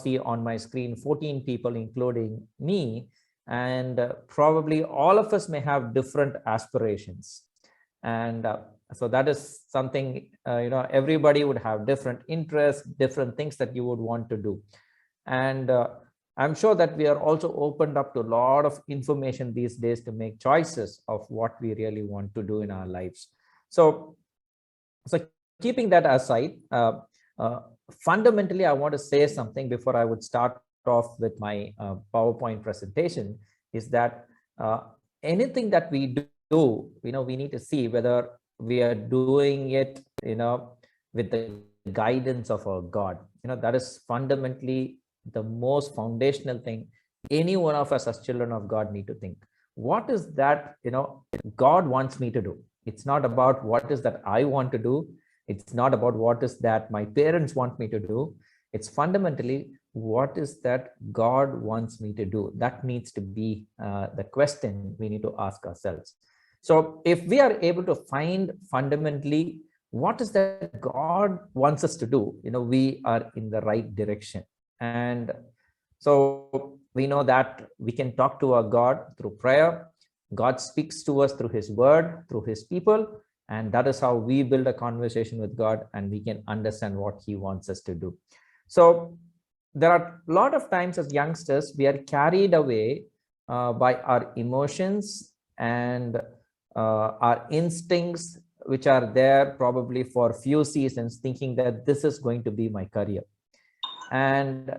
see on my screen 14 people, including me, and probably all of us may have different aspirations. And so that is something, everybody would have different interests, different things that you would want to do. And I'm sure that we are also opened up to a lot of information these days to make choices of what we really want to do in our lives. So keeping that aside, fundamentally, I want to say something before I would start off with my PowerPoint presentation, is that anything that we do, we need to see whether we are doing it, with the guidance of our God. That is fundamentally the most foundational thing any one of us as children of God need to think. What is that, God wants me to do? It's not about what is that I want to do. It's not about what is that my parents want me to do. It's fundamentally, what is that God wants me to do? That needs to be the question we need to ask ourselves. So if we are able to find fundamentally what is that God wants us to do, we are in the right direction. And so we know that we can talk to our God through prayer. God speaks to us through his word, through his people. And that is how we build a conversation with God, and we can understand what he wants us to do. So there are a lot of times as youngsters, we are carried away by our emotions and our instincts, which are there probably for few seasons, thinking that this is going to be my career. And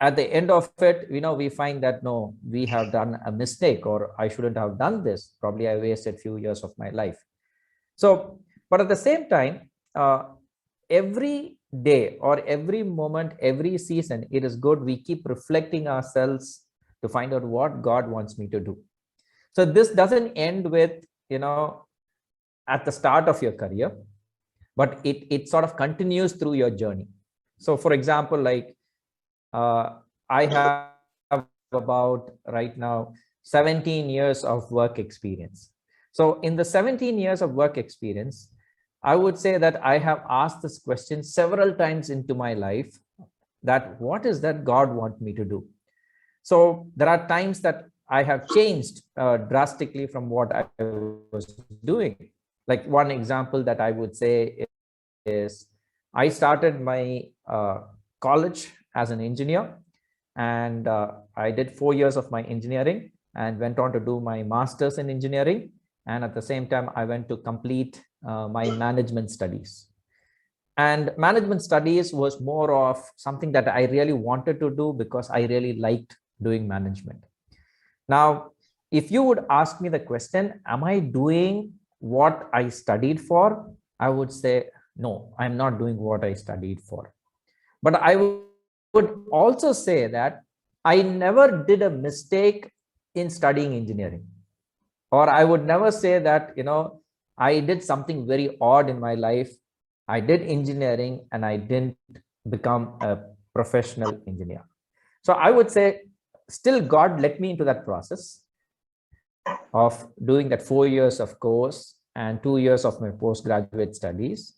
at the end of it, we find that, no, we have done a mistake, or I shouldn't have done this. Probably I wasted a few years of my life. So, but at the same time, every day or every moment, every season, it is good we keep reflecting ourselves to find out what God wants me to do. So this doesn't end with, at the start of your career, but it sort of continues through your journey. So for example, like I have about right now 17 years of work experience. So in the 17 years of work experience, I would say that I have asked this question several times into my life, that what is that God want me to do? So there are times that I have changed drastically from what I was doing. Like one example that I would say is I started my college as an engineer, and I did 4 years of my engineering and went on to do my master's in engineering. And at the same time, I went to complete my management studies. And management studies was more of something that I really wanted to do because I really liked doing management. Now, if you would ask me the question, am I doing what I studied for? I would say, no, I'm not doing what I studied for. But I would also say that I never did a mistake in studying engineering. Or I would never say that, I did something very odd in my life. I did engineering and I didn't become a professional engineer. So I would say still God led me into that process of doing that 4 years of course and 2 years of my postgraduate studies.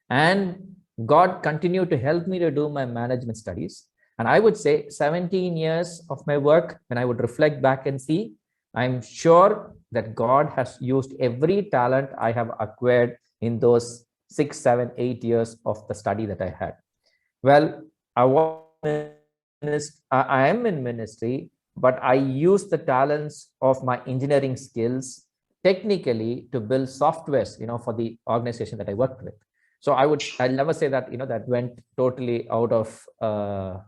And God continued to help me to do my management studies. And I would say 17 years of my work, when I would reflect back and see, I'm sure that God has used every talent I have acquired in those 6, 7, 8 years of the study that I had. Well, I am in ministry, but I use the talents of my engineering skills technically to build softwares, for the organization that I worked with. So I'll never say that, that went totally out of, I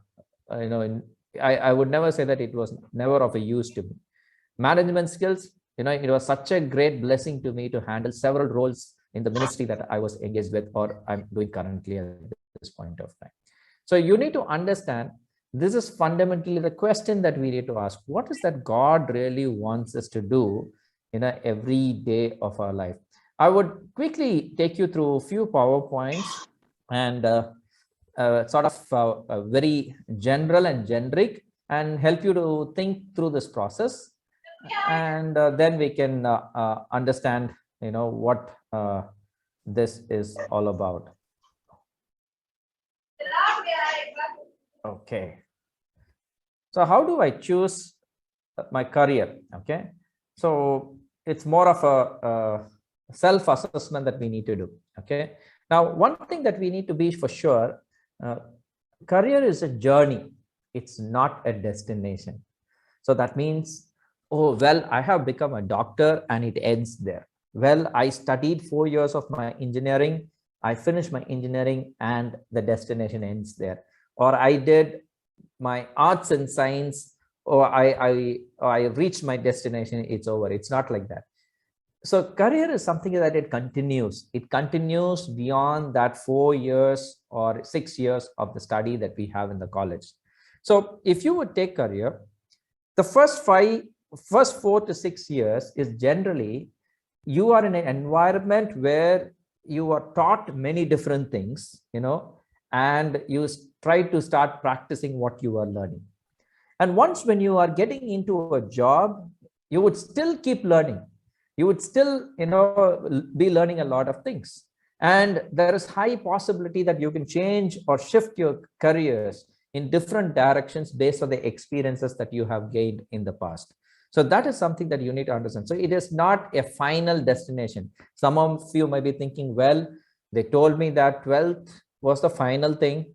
would never say that it was never of a use to me. Management skills, it was such a great blessing to me to handle several roles in the ministry that I was engaged with, or I'm doing currently at this point of time. So you need to understand, this is fundamentally the question that we need to ask. What is that God really wants us to do in every day of our life? I would quickly take you through a few PowerPoints and sort of very general and generic, and help you to think through this process. And then we can understand, what this is all about. Okay. So how do I choose my career? Okay. So it's more of a self-assessment that we need to do. Okay. Now, one thing that we need to be for sure, uh, career is a journey. It's not a destination. So that means, oh, well, I have become a doctor and it ends there. Well, I studied 4 years of my engineering. I finished my engineering and the destination ends there. Or I did my arts and science, or I reached my destination, it's over. It's not like that. So career is something that it continues beyond that 4 years or 6 years of the study that we have in the college. So if you would take career, the first 4 to 6 years is generally you are in an environment where you are taught many different things, and you try to start practicing what you are learning. And once when you are getting into a job, you would still keep learning. You would still, be learning a lot of things. And there is high possibility that you can change or shift your careers in different directions based on the experiences that you have gained in the past. So that is something that you need to understand. So it is not a final destination. Some of you might be thinking, well, they told me that 12th was the final thing.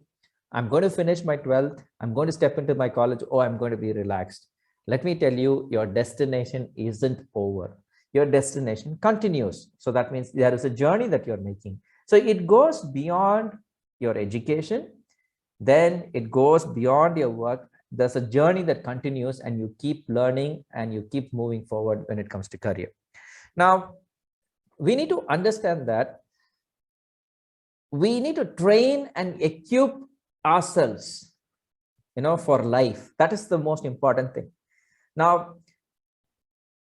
I'm going to finish my 12th. I'm going to step into my college. Oh, I'm going to be relaxed. Let me tell you, your destination isn't over. Your destination continues. So that means there is a journey that you're making. So it goes beyond your education. Then it goes beyond your work. There's a journey that continues and you keep learning and you keep moving forward when it comes to career. Now, we need to understand that we need to train and equip ourselves, for life. That is the most important thing. Now,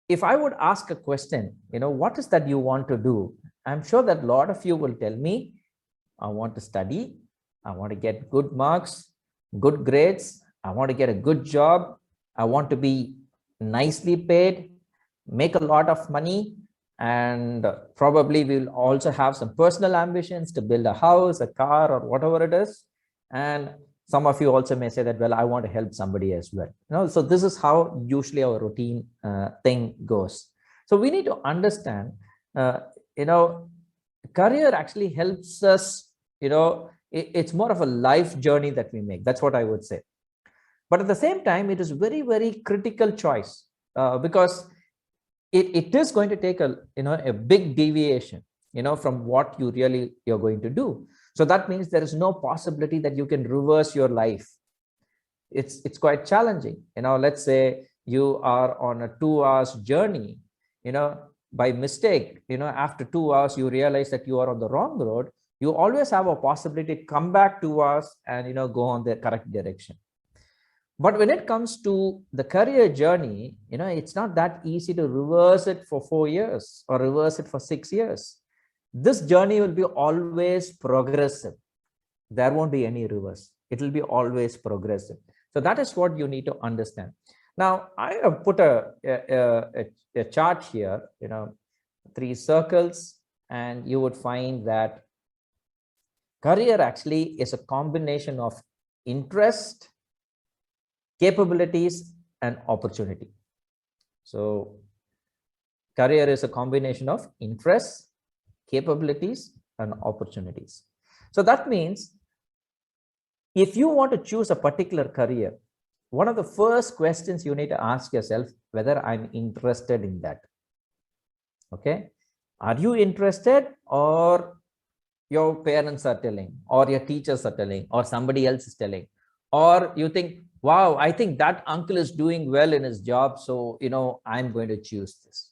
if I would ask a question, what is that you want to do? I'm sure that a lot of you will tell me, I want to study. I want to get good marks, good grades. I want to get a good job. I want to be nicely paid, make a lot of money, and probably we'll also have some personal ambitions to build a house, a car, or whatever it is. And some of you also may say that, well, I want to help somebody as well. So this is how usually our routine thing goes. So we need to understand, career actually helps us, it's more of a life journey that we make. That's what I would say. But at the same time, it is very, very critical choice because it is going to take a big deviation, from what you're going to do. So that means there is no possibility that you can reverse your life. It's quite challenging. Let's say you are on a 2 hours journey, by mistake, after 2 hours, you realize that you are on the wrong road. You always have a possibility to come back 2 hours and, go on the correct direction. But when it comes to the career journey, it's not that easy to reverse it for 4 years or reverse it for 6 years. This journey will be always progressive. There won't be any reverse. It will be always progressive. So that is what you need to understand. Now, I have put a chart here, 3 circles, and you would find that career actually is a combination of interest, capabilities, and opportunity. So career is a combination of interests, capabilities, and opportunities. So that means if you want to choose a particular career, one of the first questions you need to ask yourself, whether I'm interested in that. Okay. Are you interested, or your parents are telling, or your teachers are telling, or somebody else is telling, or you think, wow, I think that uncle is doing well in his job, so, I'm going to choose this.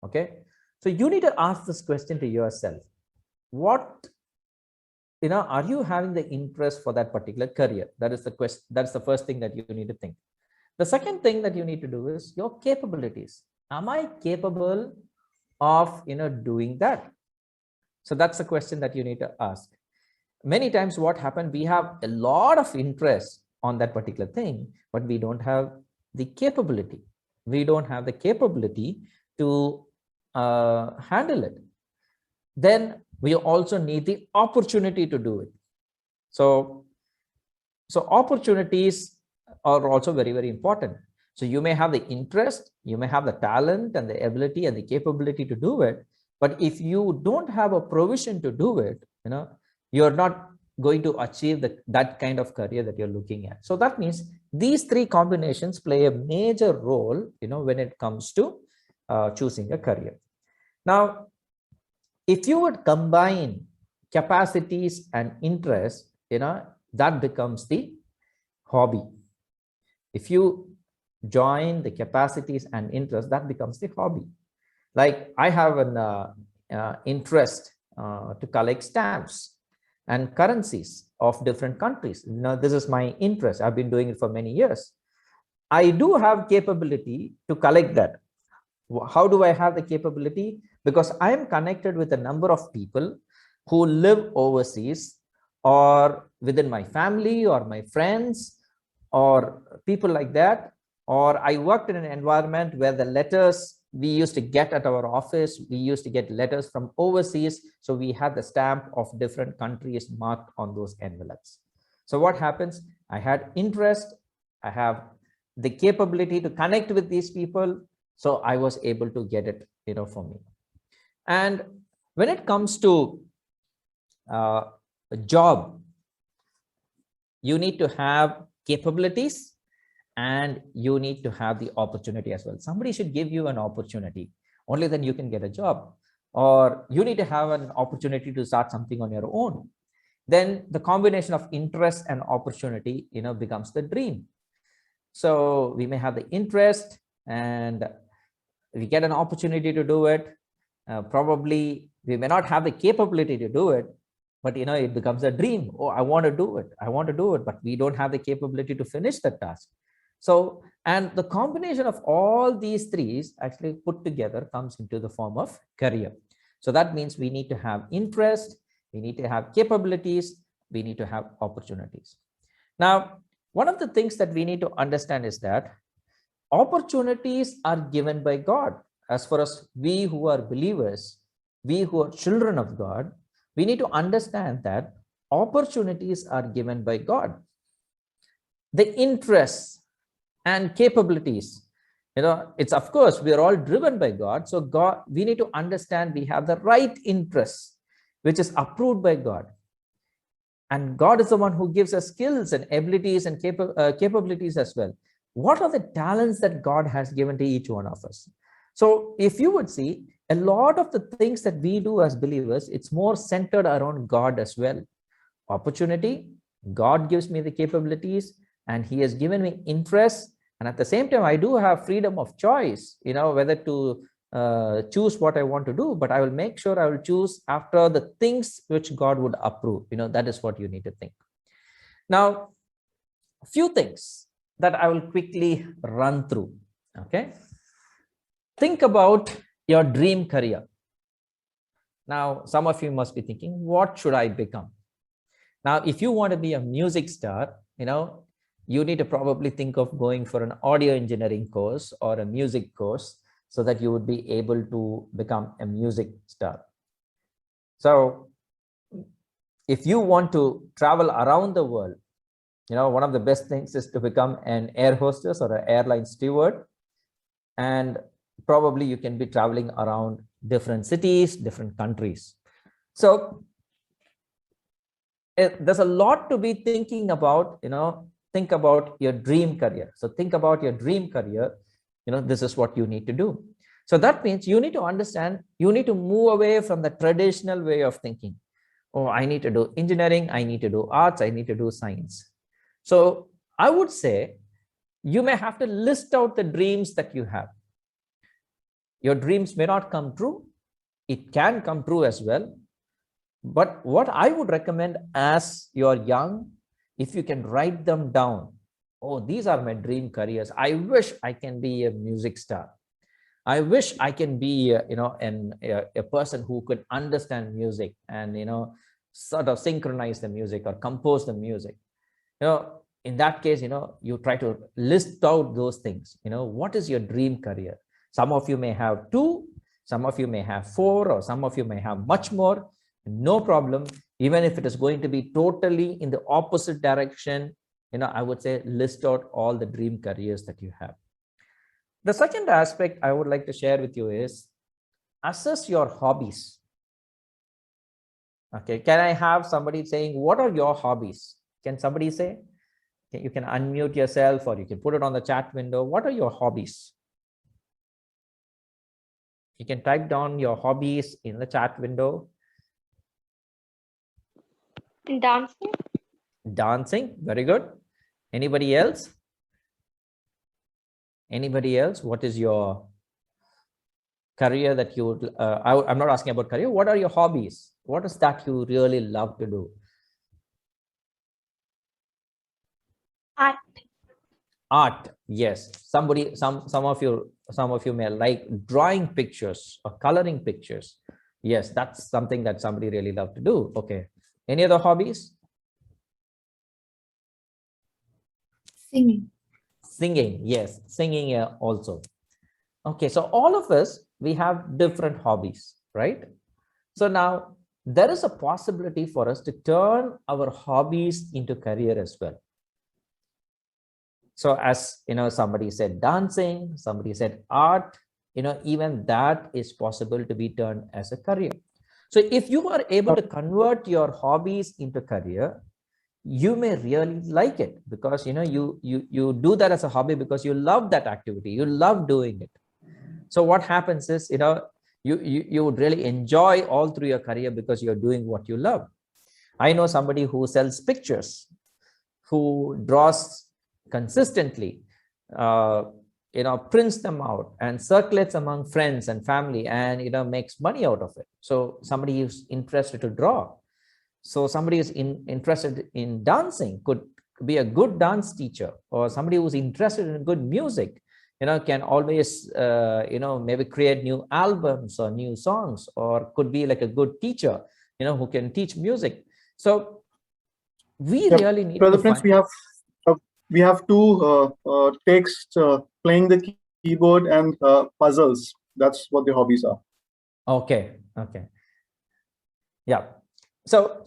Okay. So you need to ask this question to yourself. What, are you having the interest for that particular career? That is the question. That's the first thing that you need to think. The second thing that you need to do is your capabilities. Am I capable of, doing that? So that's the question that you need to ask. Many times what happens, we have a lot of interest on that particular thing, but we don't have the capability. We don't have the capability to handle it. Then we also need the opportunity to do it. So So opportunities are also very, very important. So you may have the interest, you may have the talent and the ability and the capability to do it, but if you don't have a provision to do it, you're not going to achieve that kind of career that you're looking at. So that means these three combinations play a major role, when it comes to choosing a career. Now, if you would combine capacities and interest, that becomes the hobby. If you join the capacities and interest, that becomes the hobby. Like I have an interest to collect stamps and currencies of different countries. This is my interest. I've been doing it for many years. I do have capability to collect that. How do I have the capability? Because I am connected with a number of people who live overseas, or within my family or my friends or people like that. Or I worked in an environment where the letters we used to get at our office, we used to get letters from overseas. So we had the stamp of different countries marked on those envelopes. So what happens? I had interest, I have the capability to connect with these people. So I was able to get it, for me. And when it comes to a job, you need to have capabilities and you need to have the opportunity as well. Somebody should give you an opportunity, only then you can get a job. Or you need to have an opportunity to start something on your own. Then the combination of interest and opportunity, becomes the dream. So we may have the interest and we get an opportunity to do it. Probably we may not have the capability to do it, but it becomes a dream. Oh, I want to do it. I want to do it, but we don't have the capability to finish the task. So, and the combination of all these three actually put together comes into the form of career. So that means we need to have interest, we need to have capabilities, we need to have opportunities. Now, one of the things that we need to understand is that opportunities are given by God. As far as we who are believers, we who are children of God, we need to understand that opportunities are given by God. The interests and capabilities, it's of course, we are all driven by God. So God, we need to understand we have the right interests, which is approved by God. And God is the one who gives us skills and abilities and capabilities as well. What are the talents that God has given to each one of us? So if you would see, a lot of the things that we do as believers, it's more centered around God as well. Opportunity, God gives me the capabilities and he has given me interest. And at the same time, I do have freedom of choice, whether to choose what I want to do, but I will make sure I will choose after the things which God would approve. That is what you need to think. Now, a few things that I will quickly run through. Okay. Think about your dream career. Now, some of you must be thinking, what should I become? Now, if you want to be a music star, you need to probably think of going for an audio engineering course or a music course so that you would be able to become a music star. So if you want to travel around the world, one of the best things is to become an air hostess or an airline steward. And probably you can be traveling around different cities, different countries. So there's a lot to be thinking about, think about your dream career. So think about your dream career, this is what you need to do. So that means you need to understand, you need to move away from the traditional way of thinking. Oh, I need to do engineering, I need to do arts, I need to do science. So I would say you may have to list out the dreams that you have. Your dreams may not come true. It can come true as well. But what I would recommend as you're young, if you can write them down, oh, these are my dream careers. I wish I can be a music star. I wish I can be, a person who could understand music and, sort of synchronize the music or compose the music. In that case, you try to list out those things. What is your dream career? Some of you may have 2, some of you may have 4, or some of you may have much more. No problem. Even if it is going to be totally in the opposite direction, I would say list out all the dream careers that you have. The second aspect I would like to share with you is assess your hobbies. Okay, can I have somebody saying, what are your hobbies? Can somebody say? You can unmute yourself or you can put it on the chat window. What are your hobbies? You can type down your hobbies in the chat window. Dancing. Dancing, very good. Anybody else? Anybody else? What is your career that you would, I'm not asking about career. What are your hobbies? What is that you really love to do? Art. Art, yes. Some of you may like drawing pictures or coloring pictures. Yes, that's something that somebody really love to do. Okay. Any other hobbies? Singing. Singing, yes, singing also. Okay, so all of us, we have different hobbies, right? So now there is a possibility for us to turn our hobbies into career as well. So as somebody said dancing, somebody said art, even that is possible to be turned as a career. So if you are able to convert your hobbies into career, you may really like it, because you do that as a hobby because you love that activity, you love doing it. So what happens is you would really enjoy all through your career because you're doing what you love. I know somebody who sells pictures, who draws consistently, prints them out and circulates among friends and family, and makes money out of it. So somebody is interested to draw. So somebody is interested in dancing could be a good dance teacher, or somebody who's interested in good music, can always, maybe create new albums or new songs, or could be like a good teacher, who can teach music. So we really need Brother to Prince, find... we have two texts, playing the keyboard and puzzles. That's what the hobbies are. Okay. Yeah. So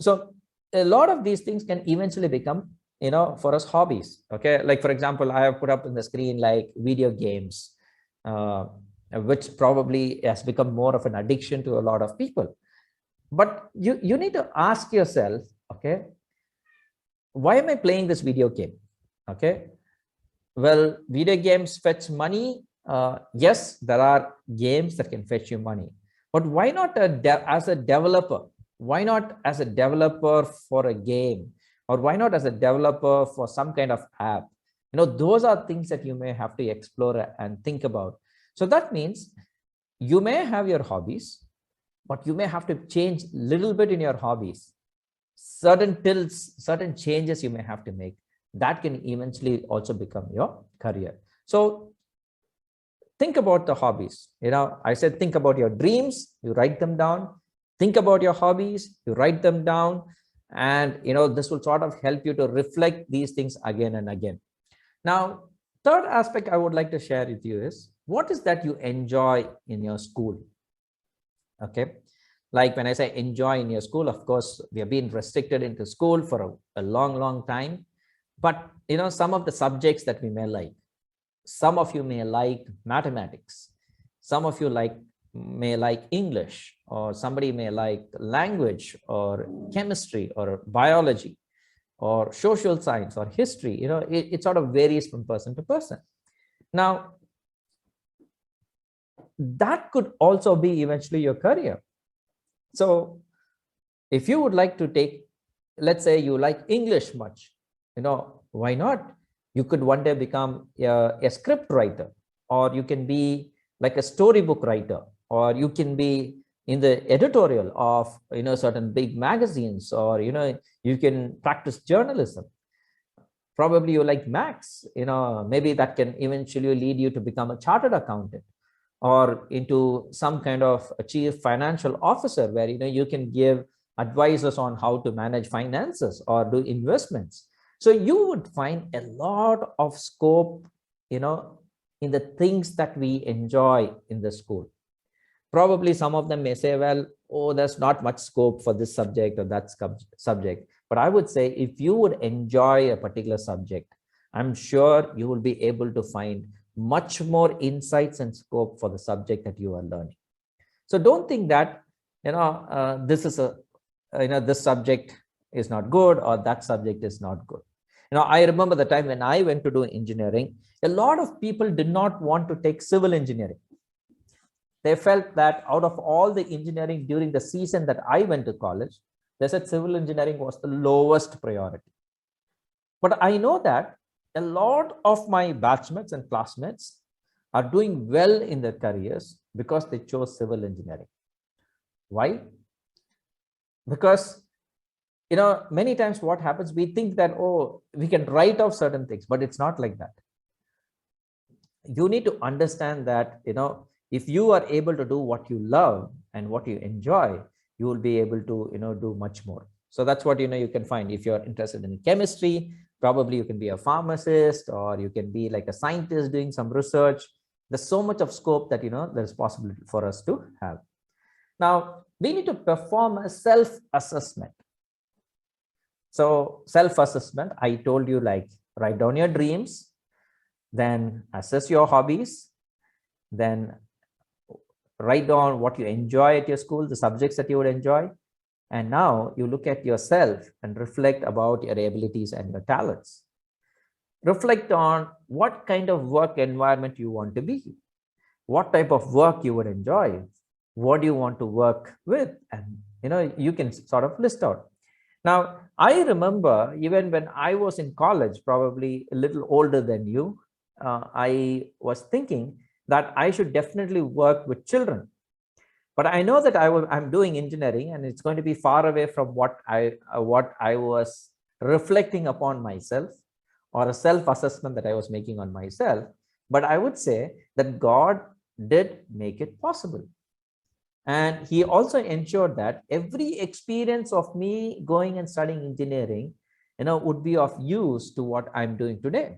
a lot of these things can eventually become, for us, hobbies. Okay. Like, for example, I have put up on the screen, like video games, which probably has become more of an addiction to a lot of people. But you need to ask yourself, okay, why am I playing this video game? Okay. Well, video games fetch money. Yes, there are games that can fetch you money, but why not as a developer? Why not as a developer for a game? Or why not as a developer for some kind of app? Those are things that you may have to explore and think about. So that means you may have your hobbies, but you may have to change a little bit in your hobbies. Certain tilts, certain changes you may have to make. That can eventually also become your career. So think about the hobbies. I said, think about your dreams, you write them down. Think about your hobbies, you write them down. And, this will sort of help you to reflect these things again and again. Now, third aspect I would like to share with you is, what is that you enjoy in your school? Okay. Like when I say enjoy in your school, of course, we have been restricted into school for a long time. But, some of the subjects that we may like, some of you may like mathematics. Some of you may like English, or somebody may like language or chemistry or biology or social science or history. It sort of varies from person to person. Now, that could also be eventually your career. So if you would like to take, let's say you like English much, why not? You could one day become a script writer, or you can be like a storybook writer, or you can be in the editorial of, certain big magazines, or, you can practice journalism. Probably you like maths, maybe that can eventually lead you to become a chartered accountant, or into some kind of a chief financial officer, where, you can give advices on how to manage finances or do investments. So you would find a lot of scope, in the things that we enjoy in the school. Probably some of them may say, well, oh, there's not much scope for this subject or that subject. But I would say if you would enjoy a particular subject, I'm sure you will be able to find much more insights and scope for the subject that you are learning. So don't think that, this is this subject is not good or that subject is not good. I remember the time when I went to do engineering, a lot of people did not want to take civil engineering. They felt that out of all the engineering during the season that I went to college, they said civil engineering was the lowest priority. But I know that a lot of my batchmates and classmates are doing well in their careers because they chose civil engineering. Why? Because, many times what happens, we think that, oh, we can write off certain things, but it's not like that. You need to understand that, if you are able to do what you love and what you enjoy, you will be able to, do much more. So that's what, you can find. If you're interested in chemistry, probably you can be a pharmacist, or you can be like a scientist doing some research. There's so much of scope that, there's possibility for us to have. Now, we need to perform a self-assessment. So self-assessment, I told you, like, write down your dreams, then assess your hobbies, then write down what you enjoy at your school, the subjects that you would enjoy. And now you look at yourself and reflect about your abilities and your talents. Reflect on what kind of work environment you want to be, what type of work you would enjoy, what do you want to work with, and you can sort of list out. Now, I remember even when I was in college, probably a little older than you, I was thinking that I should definitely work with children. But I know that I'm doing engineering, and it's going to be far away from what I was reflecting upon myself, or a self-assessment that I was making on myself. But I would say that God did make it possible. And he also ensured that every experience of me going and studying engineering, would be of use to what I'm doing today.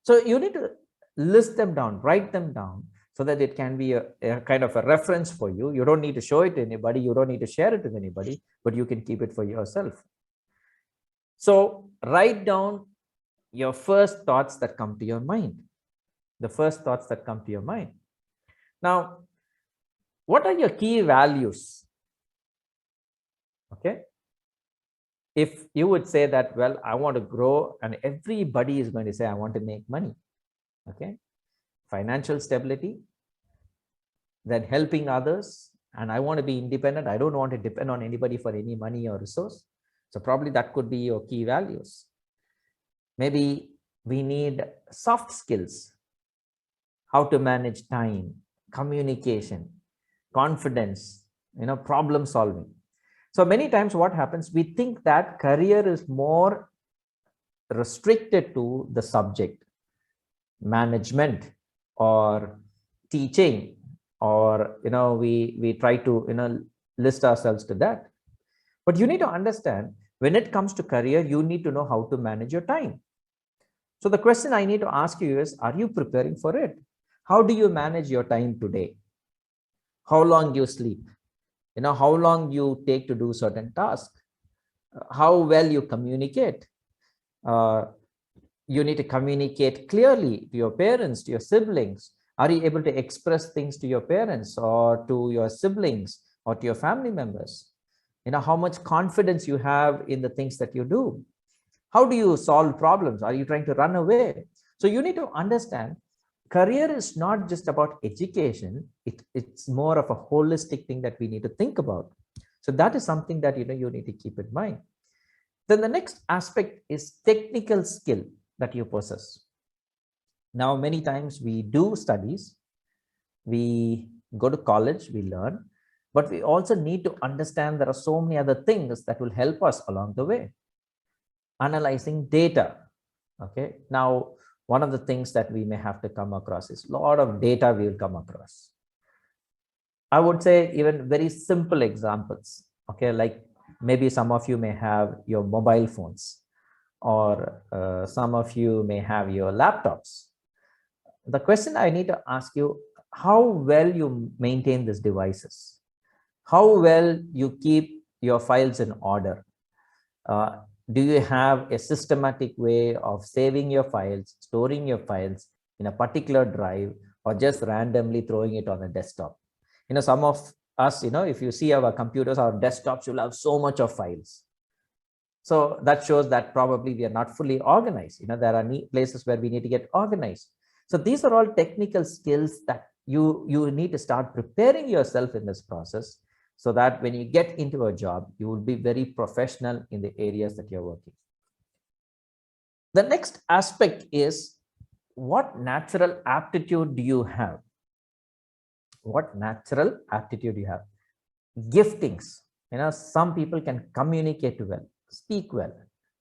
So you need to list them down, write them down, so that it can be a kind of a reference for you. You don't need to show it to anybody. You don't need to share it with anybody, but you can keep it for yourself. So write down your first thoughts that come to your mind, the first thoughts that come to your mind. Now, what are your key values? Okay. If you would say that, well, I want to grow, and everybody is going to say, I want to make money. Okay. Financial stability, then helping others, and I want to be independent. I don't want to depend on anybody for any money or resource. So probably that could be your key values. Maybe we need soft skills, how to manage time, communication, confidence, problem solving. So many times what happens, we think that career is more restricted to the subject, management or teaching, or we try to list ourselves to that. But you need to understand, when it comes to career, you need to know how to manage your time. So the question I need to ask you is, are you preparing for it? How do you manage your time today? How long you sleep? How long you take to do certain tasks? How well you communicate? You need to communicate clearly to your parents, to your siblings. Are you able to express things to your parents or to your siblings or to your family members? How much confidence you have in the things that you do? How do you solve problems? Are you trying to run away? So you need to understand, career is not just about education. It's more of a holistic thing that we need to think about. So that is something that you need to keep in mind. Then the next aspect is technical skill that you possess. Now, many times we do studies, we go to college, we learn, but we also need to understand there are so many other things that will help us along the way. Analyzing data. Okay. Now, one of the things that we may have to come across is a lot of data we will come across. I would say even very simple examples. Okay. Like maybe some of you may have your mobile phones, or some of you may have your laptops. The question I need to ask you, how well you maintain these devices, how well you keep your files in order, Do you have a systematic way of saving your files, storing your files in a particular drive, or just randomly throwing it on a desktop? Some of us, if you see our computers, our desktops will have so much of files. So that shows that probably we are not fully organized. There are places where we need to get organized. So these are all technical skills that you need to start preparing yourself in this process, so that when you get into a job, you will be very professional in the areas that you're working. The next aspect is, what natural aptitude do you have? What natural aptitude you have? Giftings. Some people can communicate well, speak well.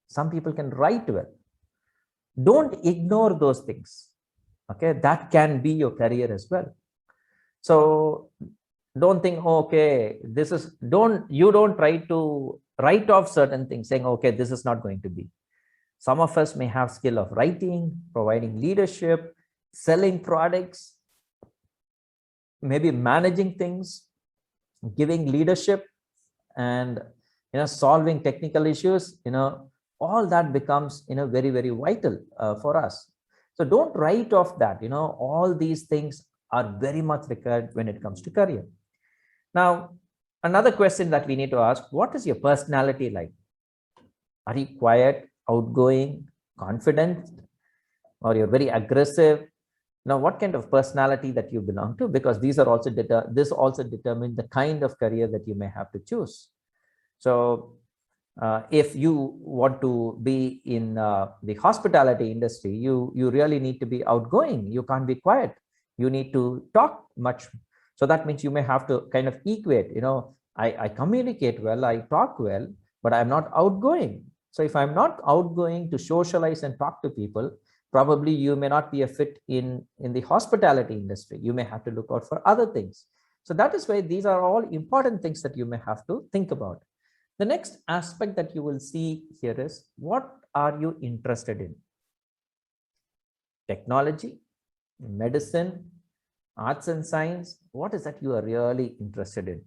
Some people can write well. Don't ignore those things. Okay, that can be your career as well. So don't think, okay, you don't try to write off certain things saying, okay, this is not going to be. Some of us may have skill of writing, providing leadership, selling products, maybe managing things, giving leadership, and solving technical issues. All that becomes very, very vital for us. So don't write off that. All these things are very much required when it comes to career. Now, another question that we need to ask, what is your personality like? Are you quiet, outgoing, confident, or you're very aggressive? Now, what kind of personality that you belong to? Because these are also this also determines the kind of career that you may have to choose. So if you want to be in the hospitality industry, you really need to be outgoing. You can't be quiet. You need to talk much. So that means you may have to kind of equate, I communicate well, I talk well, but I'm not outgoing. So if I'm not outgoing to socialize and talk to people, probably you may not be a fit in the hospitality industry. You may have to look out for other things. So that is why these are all important things that you may have to think about. The next aspect that you will see here is, what are you interested in? Technology, medicine, arts and science. What is that you are really interested in?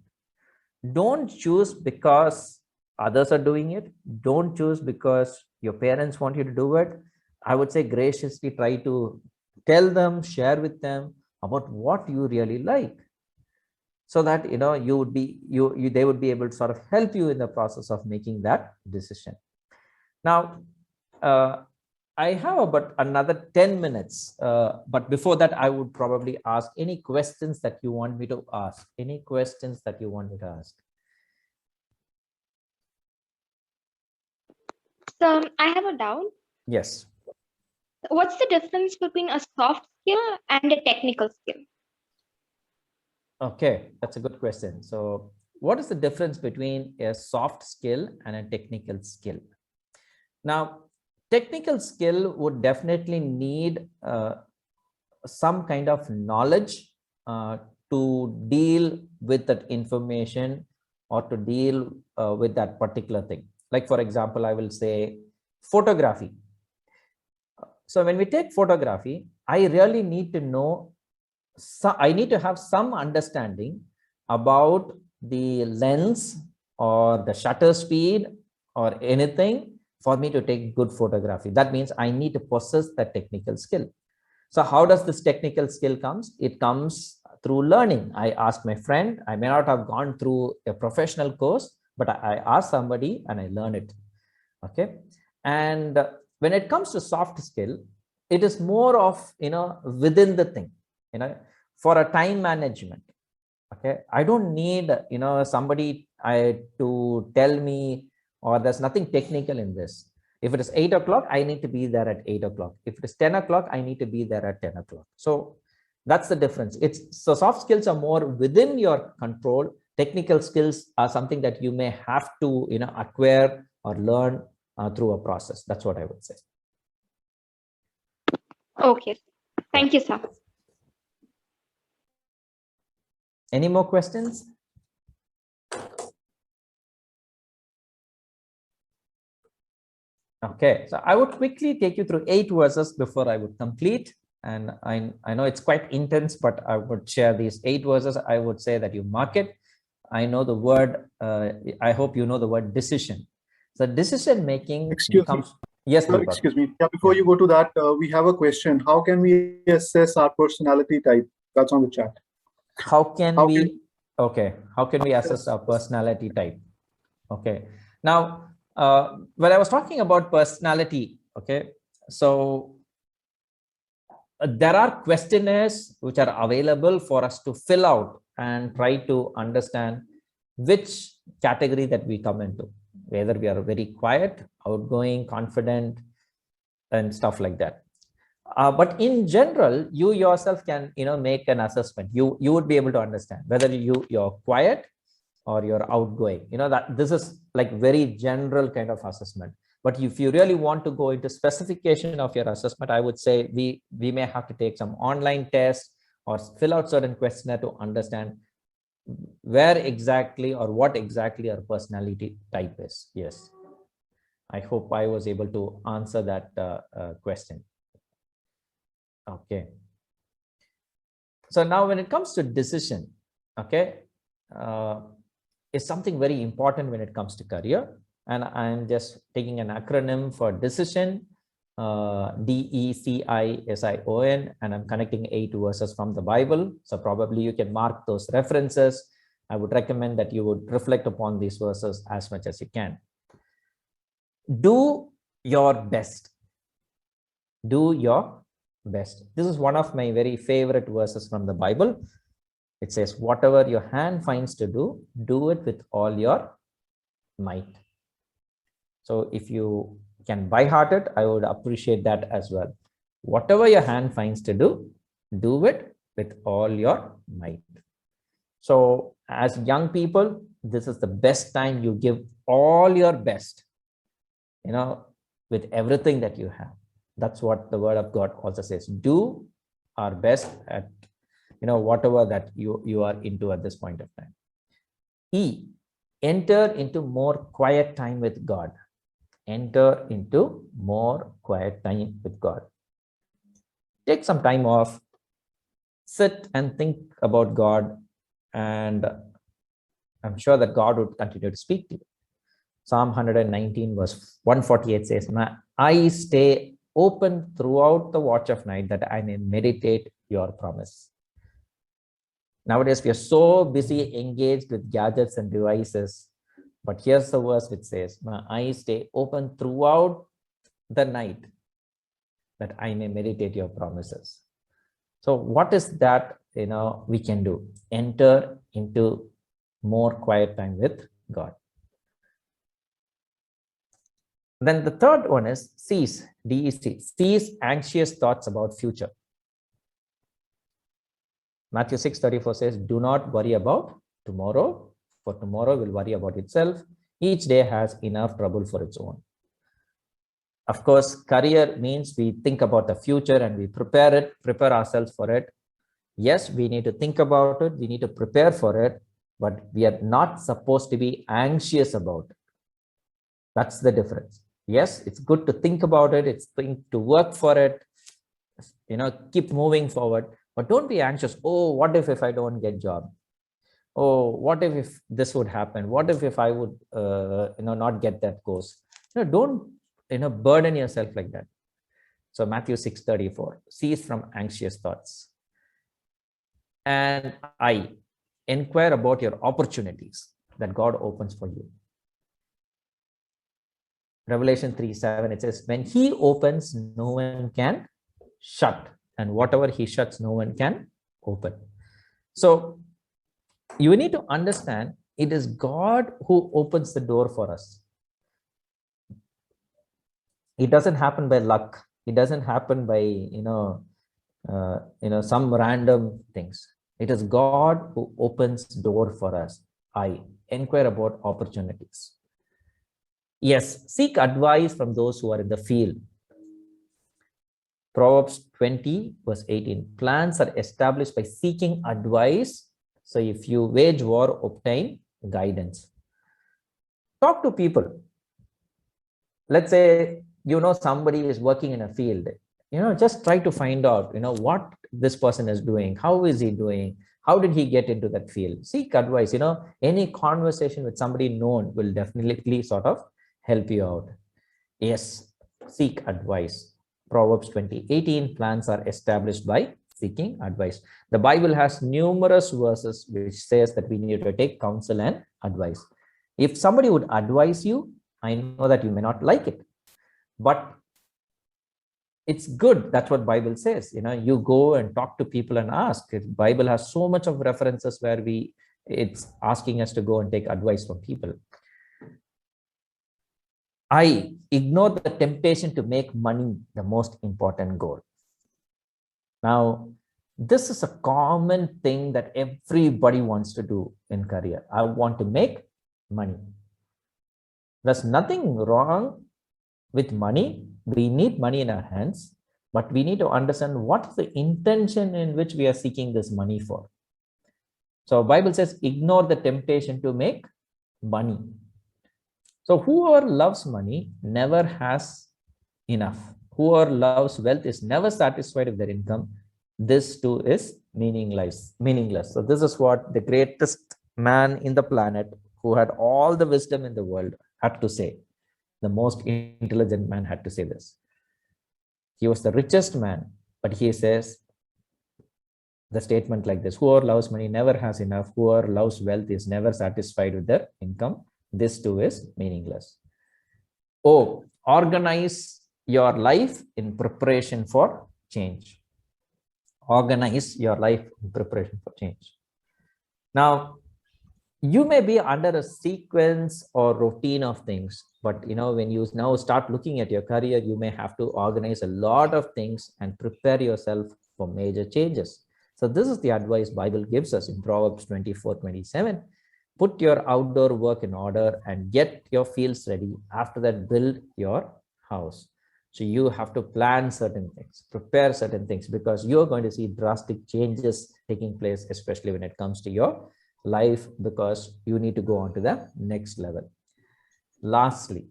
Don't choose because others are doing it. Don't choose because your parents want you to do it. I would say graciously try to tell them, share with them about what you really like, so that they would be able to sort of help you in the process of making that decision. Now, I have about another 10 minutes, but before that, I would probably ask any questions that you want me to ask. Any questions that you want me to ask? So I have a doubt. Yes. What's the difference between a soft skill and a technical skill? Okay, that's a good question. So what is the difference between a soft skill and a technical skill? Now, technical skill would definitely need some kind of knowledge to deal with that information, or to deal with that particular thing. Like, for example, I will say photography. So when we take photography, I really need to know, I need to have some understanding about the lens or the shutter speed or anything for me to take good photography. That means I need to possess that technical skill. So how does this technical skill comes? It comes through learning. I ask my friend. I may not have gone through a professional course, but I ask somebody and I learn it. Okay. And when it comes to soft skill, it is more of, within the thing, for a time management. Okay. I don't need, somebody to tell me, or there's nothing technical in this. If it is 8 o'clock, I need to be there at 8 o'clock. If it is 10 o'clock, I need to be there at 10 o'clock. So that's the difference. So soft skills are more within your control. Technical skills are something that you may have to, acquire or learn through a process. That's what I would say. Okay. Thank you, sir. Any more questions? Okay, so I would quickly take you through 8 verses before I would complete. And I know it's quite intense, but I would share these 8 verses. I would say that you mark it. I know the word, I hope you know the word decision. So decision making Excuse me. becomes, yes, Deepak. Excuse me. Yeah, before you go to that, we have a question. How can we assess our personality type? That's on the chat. How can How we, okay, how can we assess our personality type? Okay, now, when I was talking about personality, okay, so there are questionnaires which are available for us to fill out and try to understand which category that we come into, whether we are very quiet, outgoing, confident, and stuff like that. But in general, you yourself can, make an assessment. You would be able to understand whether you're quiet or you're outgoing. That this is like very general kind of assessment. But if you really want to go into specification of your assessment, I would say we may have to take some online tests or fill out certain questionnaire to understand where exactly or what exactly our personality type is. Yes, I hope I was able to answer that question. Okay. So now when it comes to decision, okay, is something very important when it comes to career. And I'm just taking an acronym for decision, DECISION, and I'm connecting 8 verses from the Bible. So probably you can mark those references. I would recommend that you would reflect upon these verses as much as you can. Do your best. Do your best. This is one of my very favorite verses from the Bible. It says, whatever your hand finds to do, do it with all your might. So if you can by heart it, I would appreciate that as well. Whatever your hand finds to do it with all your might. So as young people, this is the best time you give all your best, with everything that you have. That's what the word of God also says. Do our best at, whatever that you are into at this point of time. E, enter into more quiet time with God. Enter into more quiet time with God. Take some time off, sit and think about God, and I'm sure that God would continue to speak to you. Psalm 119 verse 148 says, my eyes stay open throughout the watch of night that I may meditate your promise. Nowadays, we are so busy engaged with gadgets and devices. But here's the verse which says, my eyes stay open throughout the night that I may meditate your promises. So what is that, we can do? Enter into more quiet time with God. Then the third one is cease, DEC, cease anxious thoughts about future. Matthew 6:34 says, do not worry about tomorrow, for tomorrow will worry about itself. Each day has enough trouble for its own. Of course, career means we think about the future and we prepare ourselves for it. Yes, we need to think about it. We need to prepare for it, but we are not supposed to be anxious about it. That's the difference. Yes, it's good to think about it. It's good to work for it, keep moving forward, but don't be anxious. Oh, what if I don't get job? Oh, what if this would happen? What if I would, not get that course? Don't, burden yourself like that. So Matthew 6:34, cease from anxious thoughts. And I inquire about your opportunities that God opens for you. Revelation 3:7, it says, when he opens, no one can shut. And whatever he shuts, no one can open. So you need to understand it is God who opens the door for us. It doesn't happen by luck. It doesn't happen by, some random things. It is God who opens door for us. I inquire about opportunities. Yes, seek advice from those who are in the field. Proverbs 20 verse 18, plans are established by seeking advice. So if you wage war, obtain guidance. Talk to people. Let's say, somebody is working in a field, just try to find out, what this person is doing. How is he doing? How did he get into that field? Seek advice. Any conversation with somebody known will definitely sort of help you out. Yes, seek advice. Proverbs 20:18, plans are established by seeking advice. The Bible has numerous verses which says that we need to take counsel and advice. If somebody would advise you, I know that you may not like it, but it's good. That's what Bible says. You go and talk to people and ask. Bible has so much of references where it's asking us to go and take advice from people. I ignore the temptation to make money the most important goal. Now, this is a common thing that everybody wants to do in career. I want to make money. There's nothing wrong with money. We need money in our hands, but we need to understand what's the intention in which we are seeking this money for. So Bible says, ignore the temptation to make money. So whoever loves money never has enough. Whoever loves wealth is never satisfied with their income. This too is meaningless. So this is what the greatest man in the planet, who had all the wisdom in the world, had to say. The most intelligent man had to say this. He was the richest man, but he says the statement like this: whoever loves money never has enough. Whoever loves wealth is never satisfied with their income. This too is meaningless. Oh, organize your life in preparation for change. Organize your life in preparation for change. Now, you may be under a sequence or routine of things, but when you now start looking at your career, you may have to organize a lot of things and prepare yourself for major changes. So this is the advice Bible gives us in Proverbs 24:27. Put your outdoor work in order and get your fields ready. After that, build your house. So you have to plan certain things, prepare certain things, because you're going to see drastic changes taking place, especially when it comes to your life, because you need to go on to the next level. Lastly,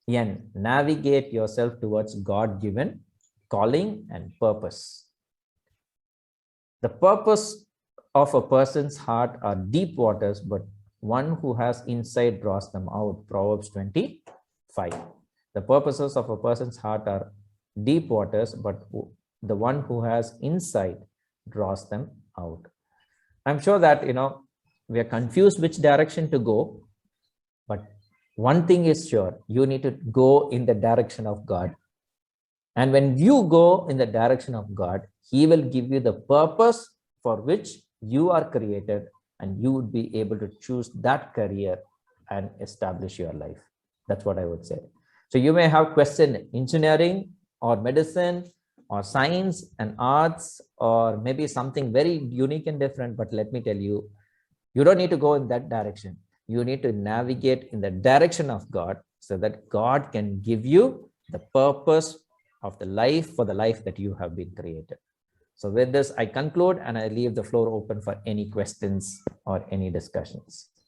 navigate yourself towards God-given calling and purpose. The purpose of a person's heart are deep waters, but one who has insight draws them out. Proverbs 20:5. The purposes of a person's heart are deep waters, but the one who has insight draws them out. I'm sure that, we are confused which direction to go, but one thing is sure: you need to go in the direction of God. And when you go in the direction of God, He will give you the purpose for which you are created, and you would be able to choose that career and establish your life. That's what I would say. So you may have questioned engineering or medicine or science and arts, or maybe something very unique and different, but let me tell you, you don't need to go in that direction. You need to navigate in the direction of God, so that God can give you the purpose of the life, for the life that you have been created. So with this, I conclude and I leave the floor open for any questions or any discussions.